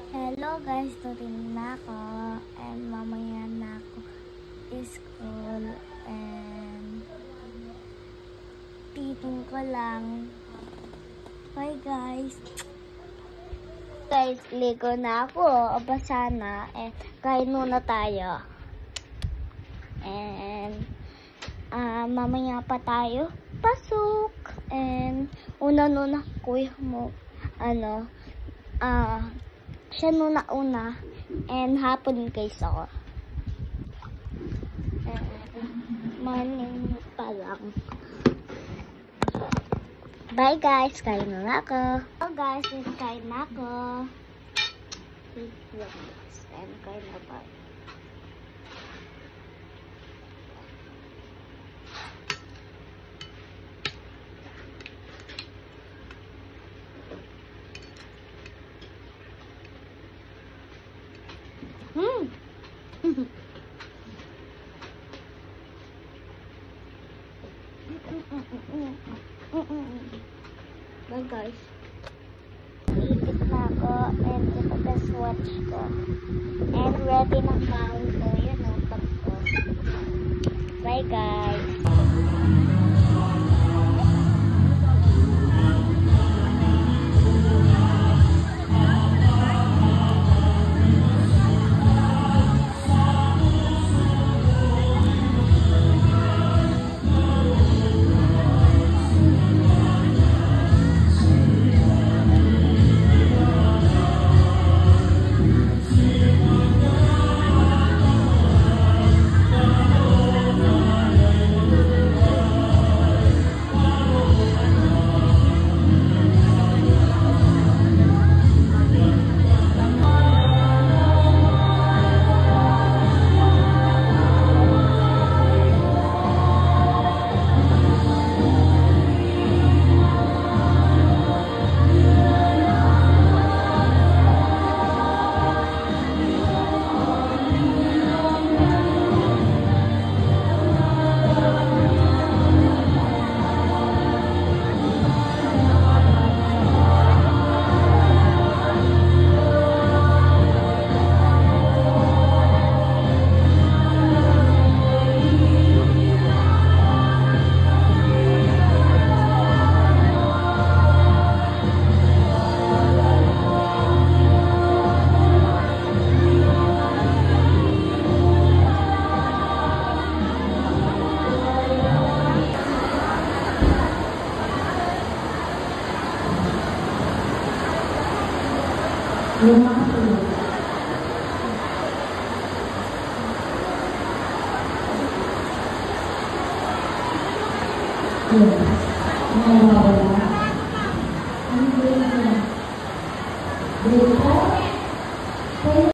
Hello guys, tutin na ako and mamaya na ako school and titing ko lang. Bye guys. Guys, ligo na ako. Basa na. And kain muna tayo. And mamaya pa tayo pasok. And una kuya mo siya una and hapon guys ako. Morning pa lang. Bye guys, kain na ako. Oh guys, kain na ako. And kain na pa. Bye guys. Iikot na ako and ito the swatch ko. And ready na kaon ko. Yun o, pag ko. Bye guys. Yung makasunod. Yun. Ang mawawala. Ang grade 4.